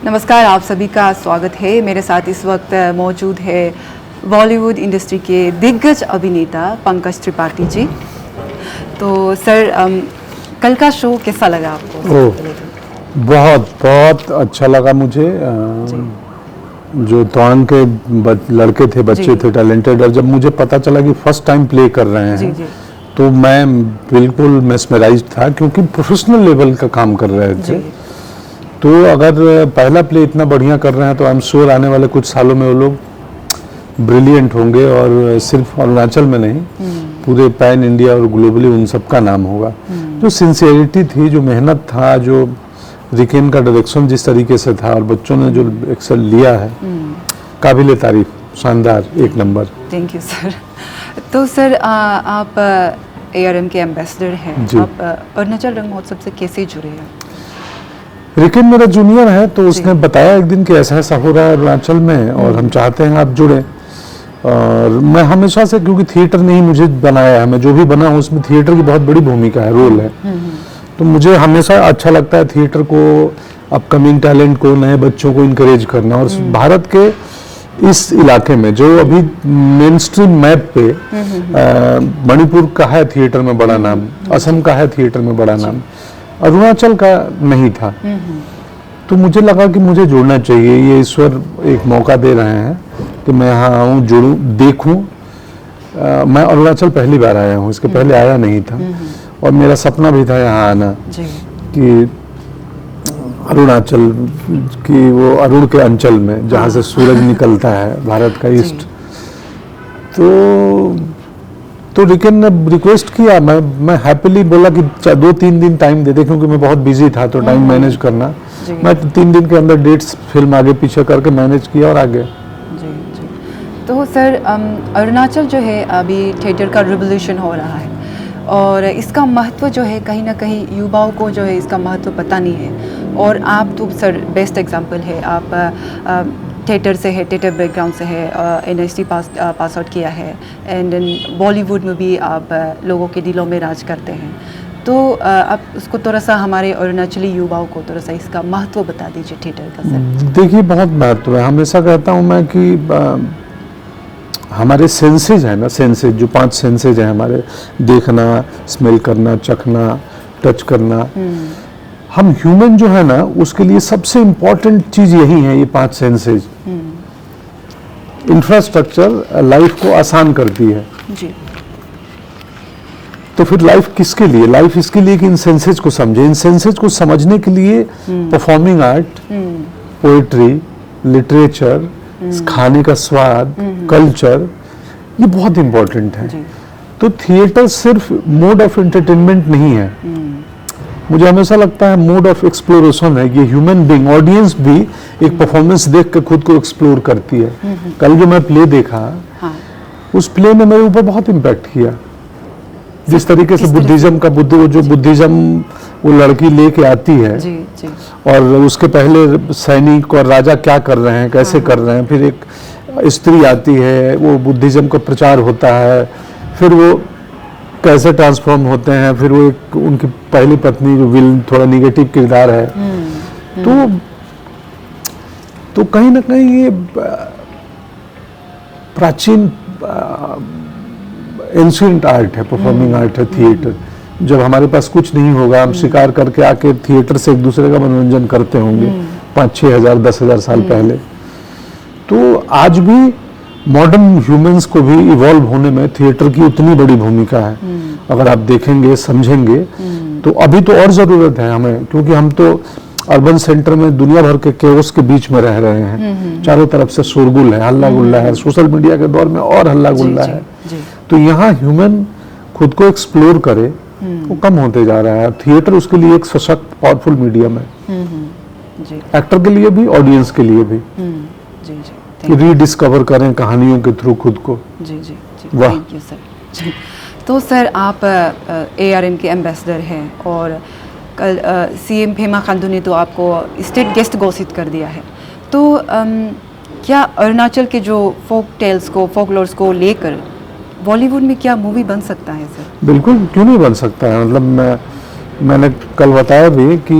नमस्कार, आप सभी का स्वागत है। मेरे साथ इस वक्त मौजूद है बॉलीवुड इंडस्ट्री के दिग्गज अभिनेता पंकज त्रिपाठी जी। तो सर, कल का शो कैसा लगा आपको? बहुत बहुत अच्छा लगा मुझे। जो तवांग के लड़के थे, बच्चे थे, टैलेंटेड, और जब मुझे पता चला कि फर्स्ट टाइम प्ले कर रहे हैं जी। तो मैं बिल्कुल मेस्मराइज्ड था, क्योंकि प्रोफेशनल लेवल का काम कर रहे थे। तो अगर पहला प्ले इतना बढ़िया कर रहे हैं तो आई एम श्योर आने वाले कुछ सालों में वो लोग ब्रिलियंट होंगे, और सिर्फ अरुणाचल में नहीं, पूरे पैन इंडिया और ग्लोबली उन सबका नाम होगा। जो सिंसियरिटी थी, जो मेहनत था, जो रिकेन का डायरेक्शन जिस तरीके से था, और बच्चों ने जो एक्सेल लिया है, काबिले तारीफ, शानदार, एक नंबर। Thank you sir. तो सर, आप ARM के एम्बेसडर हैं। आप अरुणाचल रंग महोत्सव से कैसे जुड़े हैं? रिकेन मेरा जूनियर है, तो उसने बताया एक दिन कि ऐसा ऐसा हो रहा है अरुणाचल में और हम चाहते हैं आप जुड़े। और मैं हमेशा से, क्योंकि थिएटर ने ही मुझे बनाया है, मैं जो भी बना हूँ उसमें थिएटर की बहुत बड़ी भूमिका है, रोल है। तो मुझे हमेशा अच्छा लगता है थिएटर को, अपकमिंग टैलेंट को, नए बच्चों को इनकरेज करना। और भारत के इस इलाके में जो अभी मेन स्ट्रीम मैप पे मणिपुर का है थिएटर में बड़ा नाम, असम का है थिएटर में बड़ा नाम, अरुणाचल का नहीं था। तो मुझे लगा कि मुझे जुड़ना चाहिए। ये ईश्वर एक मौका दे रहे हैं कि मैं यहाँ आऊँ, जुड़ूँ, देखूँ। मैं अरुणाचल पहली बार आया हूँ, इसके पहले आया नहीं था। और मेरा सपना भी था यहाँ आना, कि अरुणाचल की वो अरुण के अंचल में, जहाँ से सूरज निकलता है, भारत का ईस्ट। तो रिकेन ने रिक्वेस्ट किया, मैं हैप्पीली बोला कि 2-3 दिन टाइम दे दे, क्योंकि मैं बहुत बिजी था, तो टाइम मैनेज करना। मैं 3 दिन के अंदर डेट्स फिल्म आगे पीछे करके मैनेज किया और आ गया। जी। तो सर, अरुणाचल जो है अभी थिएटर का रिवोल्यूशन हो रहा है, और इसका महत्व जो है कहीं ना कहीं युवाओं को जो है इसका महत्व पता नहीं है। और आप तो सर बेस्ट एग्जांपल है। आप थिएटर से है, थिएटर बैकग्राउंड से है, NIST पास आउट किया है, एंड बॉलीवुड में भी आप लोगों के दिलों में राज करते हैं। तो आप उसको थोड़ा सा हमारे अरुणाचली युवाओं को थोड़ा सा इसका महत्व बता दीजिए थिएटर का सर। देखिए, बहुत महत्व है। हमेशा कहता हूँ मैं कि हमारे सेंसेज है ना, सेंसेज जो 5 सेंसेज हैं हमारे, देखना, स्मेल करना, चखना, टच करना, हम ह्यूमन जो है ना, उसके लिए सबसे इम्पोर्टेंट चीज यही है, ये 5 सेंसेज। इंफ्रास्ट्रक्चर लाइफ को आसान करती है जी। तो फिर लाइफ किसके लिए? लाइफ इसके लिए कि इन सेंसेज को समझे। इन सेंसेज को समझने के लिए परफॉर्मिंग आर्ट, पोएट्री, लिटरेचर, खाने का स्वाद, कल्चर, ये बहुत इंपॉर्टेंट है। तो थिएटर सिर्फ मोड ऑफ एंटरटेनमेंट नहीं है, मुझे हमेशा लगता है मोड ऑफ एक्सप्लोरेशन है। ये ह्यूमन बीइंग, ऑडियंस भी एक परफॉर्मेंस देख के खुद को एक्सप्लोर करती है। कल जो मैं प्ले देखा, उस प्ले ने मेरे ऊपर बहुत इम्पैक्ट किया। जिस तरीके से बुद्धिज्म का बुद्धिज्म वो लड़की लेके आती है, और उसके पहले सैनिक और राजा क्या कर रहे हैं, कैसे कर रहे हैं, फिर एक स्त्री आती है, वो बुद्धिज्म का प्रचार होता है, फिर वो कैसे ट्रांसफॉर्म होते हैं, फिर वो एक उनकी पहली पत्नी जो विल थोड़ा निगेटिव किरदार है। तो कहीं ना कहीं ये प्राचीन एंशिएंट आर्ट है, परफॉर्मिंग आर्ट है थिएटर। जब हमारे पास कुछ नहीं होगा, हम शिकार करके आके थिएटर से एक दूसरे का मनोरंजन करते होंगे 5-6 हजार 10 हजार साल पहले। तो आज भी मॉडर्न ह्यूमंस को भी इवॉल्व होने में थिएटर की उतनी बड़ी भूमिका है। अगर आप देखेंगे, समझेंगे, तो अभी तो और जरूरत है हमें, क्योंकि हम तो अर्बन सेंटर में दुनिया भर के केओस के बीच में रह रहे हैं। चारों तरफ से शोरगुल है, हल्ला गुल्ला है, सोशल मीडिया के दौर में और हल्ला गुल्ला है। तो यहाँ ह्यूमन खुद को एक्सप्लोर करे, वो कम होते जा रहा है। थिएटर उसके लिए एक सशक्त, पावरफुल मीडियम है, एक्टर के लिए भी, ऑडियंस के लिए भी, रीडिस्कवर करें कहानियों के थ्रू खुद को। वाह। Thank you sir. तो सर, आप ARM के एम्बेसडर हैं, और कल CM पेमा खांडू ने तो आपको स्टेट गेस्ट घोषित कर दिया है। तो क्या अरुणाचल के जो फोक टेल्स को, फोकलोर्स को लेकर बॉलीवुड में क्या मूवी बन सकता है सर? बिल्कुल, क्यों नहीं बन सकता है। मतलब मैंने कल बताया भी कि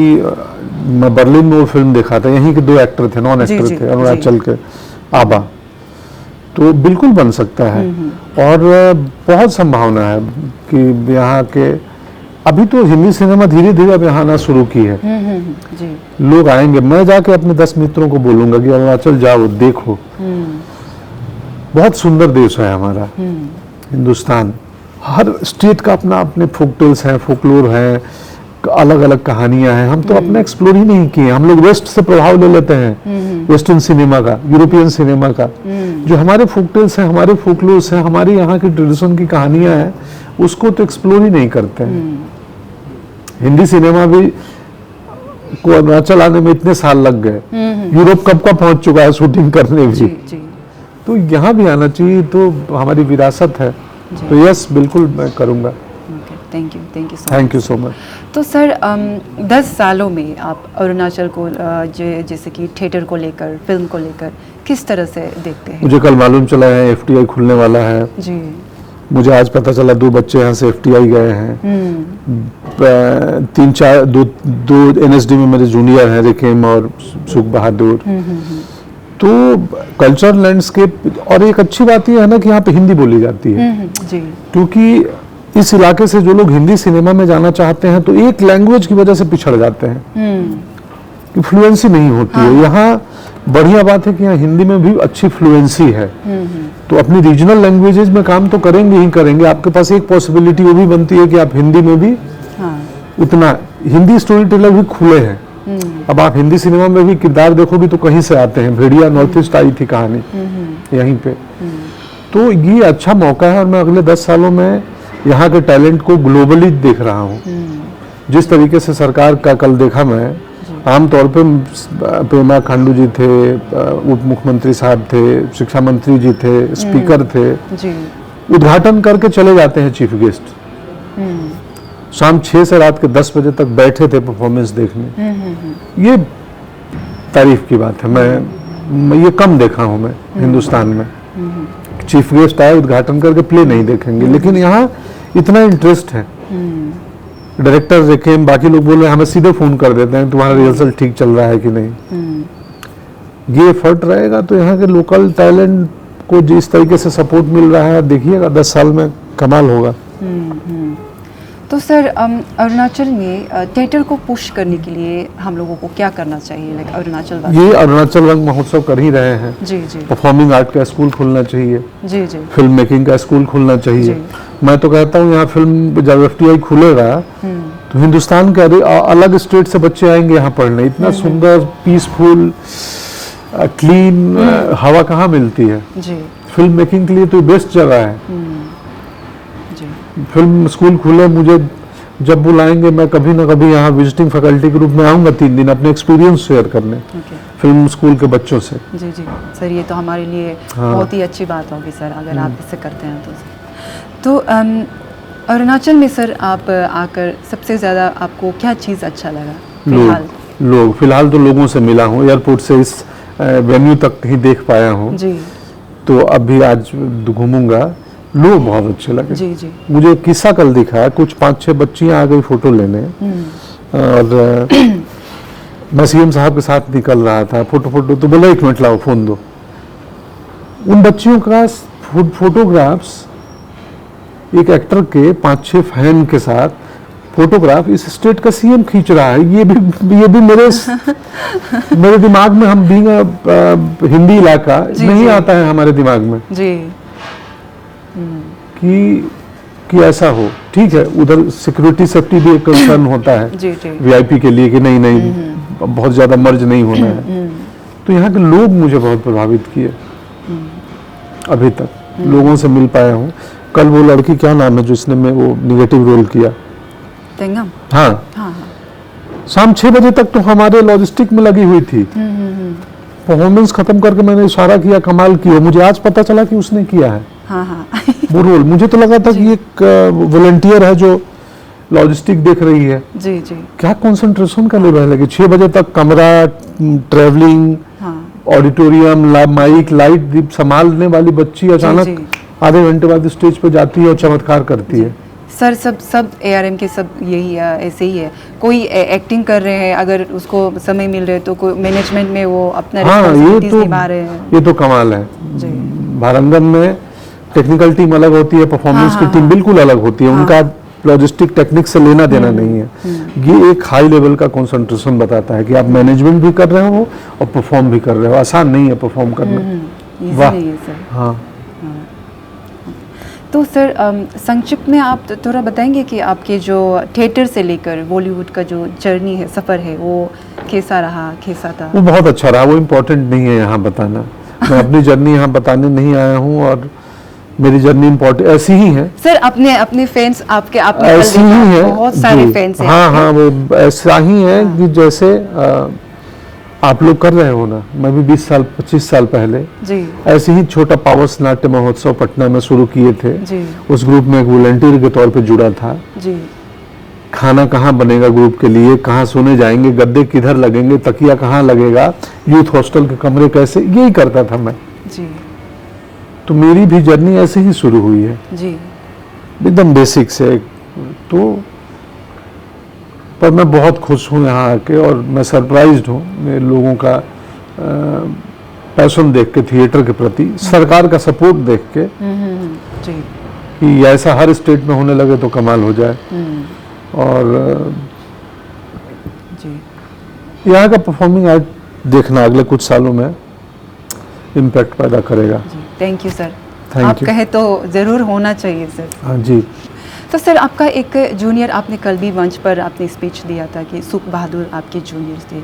मैं बर्लिन में वो फिल्म देखा था, यहीं के 2 एक्टर थे, नॉन जी, एक्टर जी, थे, अरुणाचल के आबा। तो बिल्कुल बन सकता है और बहुत संभावना है कि यहाँ के, अभी तो हिंदी सिनेमा धीरे धीरे अब यहाँ आना शुरू की है, जी। लोग आएंगे। मैं जाके अपने 10 मित्रों को बोलूंगा कि अरुणाचल जाओ, देखो, बहुत सुंदर देश है हमारा हिंदुस्तान। हर स्टेट का अपना अपने फोक टेल्स हैं, फोकलोर हैं, अलग अलग कहानियां हैं। हम तो अपना एक्सप्लोर ही नहीं किए, हम लोग वेस्ट से प्रभाव ले लेते हैं, वेस्टर्न सिनेमा का, यूरोपियन सिनेमा का। जो हमारे फोक टेल्स हैं, हमारे फोकलोर्स हैं, हमारी यहाँ की ट्रेडिशन की कहानियां हैं, उसको तो एक्सप्लोर ही नहीं करते हैं। हिंदी सिनेमा भी को अरुणाचल आने में इतने साल लग गए, यूरोप कब का पहुंच चुका है शूटिंग करने भी। जी। तो यहाँ भी आना चाहिए, तो हमारी विरासत है। तो यस, बिल्कुल मैं करूँगा। Thank you so thank you so much. तो सर 10 सालों में आप अरुणाचल को जैसे कि थिएटर को लेकर, फिल्म को लेकर किस तरह से देखते हैं? मुझे कल मालूम चला है FTI खुलने वाला है जी। मुझे आज पता चला 2 बच्चे यहाँ से FTI गए हैं। 2 NSD में मेरे जूनियर हैं, रिकेम और सुख बहादुर। तो कल्चरल लैंडस्केप, और एक अच्छी बात यह है ना कि यहाँ पे हिंदी बोली जाती है। जी। क्योंकि इस इलाके से जो लोग हिंदी सिनेमा में जाना चाहते हैं, तो एक लैंग्वेज की वजह से पिछड़ जाते हैं कि फ्लुएंसी नहीं होती है। यहाँ बढ़िया बात है कि यहाँ हिंदी में भी अच्छी फ्लुएंसी है। तो अपनी रीजनल लैंग्वेजेस में काम तो करेंगे ही करेंगे। आपके पास एक पॉसिबिलिटी वो भी बनती है कि आप हिंदी में भी उतना, हिंदी स्टोरी टेलर भी खुले हैं। अब आप हिंदी सिनेमा में भी किरदार देखोगे तो कहीं से आते हैं। भेड़िया नॉर्थ ईस्ट आई थी कहानी यहीं पे। तो ये अच्छा मौका है और मैं अगले 10 सालों में यहाँ के टैलेंट को ग्लोबली देख रहा हूँ। जिस तरीके से सरकार का कल देखा मैं, आमतौर पे पेमा खांडू जी थे, उप मुख्यमंत्री साहब थे, शिक्षा मंत्री जी थे, स्पीकर थे, उद्घाटन करके चले जाते हैं चीफ गेस्ट। शाम 6 से रात के 10 बजे तक बैठे थे परफॉर्मेंस देखने। ये तारीफ की बात है। मैं ये कम देखा हूँ मैं हिंदुस्तान में। चीफ गेस्ट आए, उद्घाटन करके प्ले नहीं देखेंगे, लेकिन यहाँ इतना इंटरेस्ट है। डायरेक्टर रेकेम, बाकी लोग बोल रहे हैं, हमें सीधे फोन कर देते हैं तुम्हारा रिहर्सल ठीक चल रहा है कि नहीं। ये एफर्ट रहेगा तो यहाँ के लोकल टैलेंट को जिस तरीके से सपोर्ट मिल रहा है, देखिएगा 10 साल में कमाल होगा। तो सर अरुणाचल में थिएटर को पुश करने के लिए हम लोगों को क्या करना चाहिए? लाइक अरुणाचल ये अरुणाचल रंग महोत्सव कर ही रहे हैं। जी। परफॉर्मिंग आर्ट का स्कूल खुलना चाहिए। जी। फिल्म मेकिंग का स्कूल खुलना चाहिए। मैं तो कहता हूँ यहाँ फिल्म, जब FTI खुलेगा तो हिंदुस्तान के अलग स्टेट से बच्चे आएंगे यहाँ पढ़ने। इतना सुंदर, पीसफुल, क्लीन हवा कहाँ मिलती है। फिल्म मेकिंग के लिए तो बेस्ट जगह है। फिल्म स्कूल खुले, मुझे जब बुलाएंगे मैं कभी ना कभी यहाँ विजिटिंग फैकल्टी के रूप में आऊँगा 3 दिन अपने एक्सपीरियंस शेयर करने फिल्म स्कूल के बच्चों से। जी सर, ये तो हमारे लिए बहुत ही अच्छी बात होगी सर, अगर आप इसे करते हैं तो अरुणाचल में सर आप आकर सबसे ज़्यादा आपको क्या चीज़ अच्छा लगा? फिलहाल तो लोगों से मिला हूँ। एयरपोर्ट से इस वेन्यू तक कहीं देख पाया हूँ। तो अभी आज घूमूंगा। लोग बहुत अच्छे लगे। जी। मुझे एक किस्सा कल दिखा, कुछ 5-6 बच्चियां आ गई फोटो लेने, और मैं CM साहब के साथ निकल रहा था, फोटो तो बोला 1 मिनट लाओ फोन दो। उन बच्चियों का फोटोग्राफ्स, एक एक्टर के 5-6 फैन के साथ फोटोग्राफ इस स्टेट का CM खींच रहा है। ये भी मेरे दिमाग में, हम बीइंग हिंदी इलाका, नहीं आता है हमारे दिमाग में कि ऐसा हो। ठीक है, उधर सिक्योरिटी सेफ्टी भी एक कंसर्न होता है VIP के लिए कि नहीं बहुत ज्यादा मर्ज नहीं होना है। तो यहाँ के लोग मुझे बहुत प्रभावित किए। अभी तक लोगों से मिल पाया हूँ। कल वो लड़की, क्या नाम है जिसने में वो निगेटिव रोल किया, तेंगम। हाँ। शाम 6 बजे तक तो हमारे लॉजिस्टिक में लगी हुई थी। परफॉर्मेंस खत्म करके मैंने इशारा किया, कमाल किया। मुझे आज पता चला कि उसने किया है वो रोल। मुझे तो लगा था कि एक वॉलंटियर है जो लॉजिस्टिक देख रही है। जी। क्या कंसंट्रेशन का लेवल है कि 6 बजे तक कमरा, ट्रैवलिंग, ऑडिटोरियम, माइक, लाइट संभालने वाली बच्ची अचानक आधे घंटे बाद स्टेज पर जाती है और चमत्कार करती है। सर सब ARM के सब यही ऐसे ही है, कोई एक्टिंग कर रहे हैं, अगर उसको समय मिल रहे तो कोई मैनेजमेंट में वो अपना रिस्पांसिबिलिटीज निभा रहे हैं। ये तो कमाल है जी। भारंगन में टेक्निकल टीम अलग होती है, परफॉर्मेंस की टीम बिल्कुल अलग होती है, उनका लॉजिस्टिक टेक्निक से लेना देना नहीं है। ये एक हाई लेवल का कंसंट्रेशन बताता है कि आप मैनेजमेंट भी कर रहे हो और परफॉर्म भी कर रहे हो। आसान नहीं है परफॉर्म करना। इजी वाह। नहीं है सर। हाँ, तो सर संक्षिप्त में आप थोड़ा बताएंगे कि आपके जो थिएटर से लेकर बॉलीवुड का जो जर्नी है, सफ़र है, वो कैसा रहा, कैसा था? वो बहुत अच्छा रहा। वो इम्पोर्टेंट नहीं है यहाँ बताना। मैं अपनी जर्नी यहाँ बताने नहीं आया हूँ और मेरी जर्नी इम्पोर्टेंट ऐसी ही है सर। अपने फैंस आपके आपने ऐसी ही है, बहुत सारे जी। फैंस हैं हाँ आपके। हाँ, वो ऐसा ही है कि जैसे आप लोग कर रहे हो ना, मैं भी 25 साल पहले जी ऐसे ही छोटा पावस नाट्य महोत्सव पटना में शुरू किए थे। जी उस ग्रुप में एक वॉलंटियर के तौर पे जुड़ा था। जी खाना कहाँ बनेगा ग्रुप के लिए, कहाँ सोने जाएंगे, गद्दे किधर लगेंगे, तकिया कहाँ लगेगा, यूथ हॉस्टल के कमरे कैसे, यही करता था मैं। जी तो मेरी भी जर्नी ऐसे ही शुरू हुई है, जी एकदम बेसिक से। तो पर मैं बहुत खुश हूँ यहाँ आके और मैं सरप्राइज्ड हूँ मेरे लोगों का पैशन देख के थिएटर के प्रति, सरकार का सपोर्ट देख के जी कि ऐसा हर स्टेट में होने लगे तो कमाल हो जाए। और जी यहाँ का परफॉर्मिंग आर्ट देखना अगले कुछ सालों में इम्पैक्ट पैदा करेगा। जी। Thank you sir. Thank आप you। कहे तो ज़रूर होना चाहिए सर। हाँ जी। तो सर आपका एक जूनियर, आपने कल भी मंच पर आपने स्पीच दिया था कि सुख बहादुर आपके जूनियर्स थे,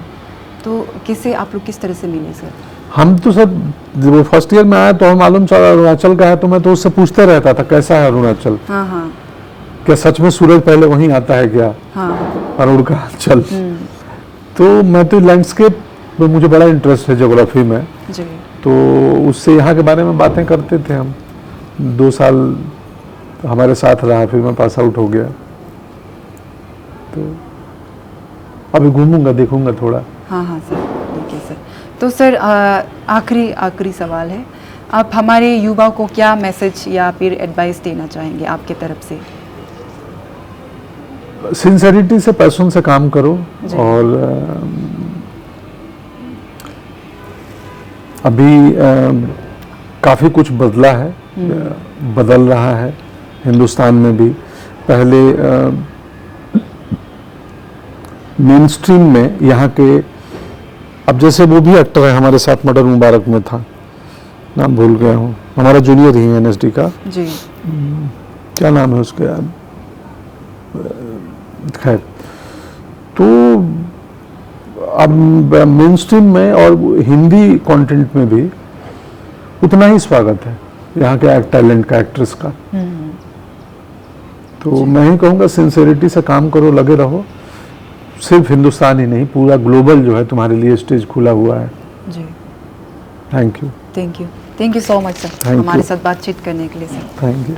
तो किससे आप लोग किस तरह से मिले सर? हम तो सर वो फर्स्ट ईयर में आया तो हम मालूम चला अरुणाचल का है, तो मैं तो उससे पूछते रहता था कैसा है अरुणाचल, हाँ हाँ क्या सच में सूरज पहले वहीं आता है क्या, हाँ अरुणाचल। तो मैं तो लैंडस्केप में मुझे बड़ा इंटरेस्ट है, ज्योग्राफी में, जी तो उससे यहाँ के बारे में बातें करते थे हम। 2 साल हमारे साथ रहा, फिर मैं पास आउट हो गया। तो अभी घूमूंगा, देखूंगा थोड़ा। हाँ हाँ सर, ठीक है सर। तो सर आखिरी सवाल है, आप हमारे युवाओं को क्या मैसेज या फिर एडवाइस देना चाहेंगे आपके तरफ से? सिंसेरिटी से, पैशन से काम करो। जी। और अभी काफ़ी कुछ बदला है, बदल रहा है हिंदुस्तान में भी। पहले मेन स्ट्रीम में यहाँ के, अब जैसे वो भी एक्टर है हमारे साथ, मर्डर मुबारक में था, नाम भूल गया हूँ, हमारा जूनियर ही है NSD का, जी क्या नाम है उसका यार, खैर। तो अब मेन स्ट्रीम में और हिंदी कंटेंट में भी उतना ही स्वागत है यहाँ के टैलेंट का, एक्ट्रेस का। तो मैं ही कहूँगा सिंसेरिटी से काम करो, लगे रहो। सिर्फ हिंदुस्तान ही नहीं, पूरा ग्लोबल जो है तुम्हारे लिए स्टेज खुला हुआ है। जी thank you. Thank you so much sir, Thank हमारे you। साथ बातचीत करने के लिए सर। Thank you.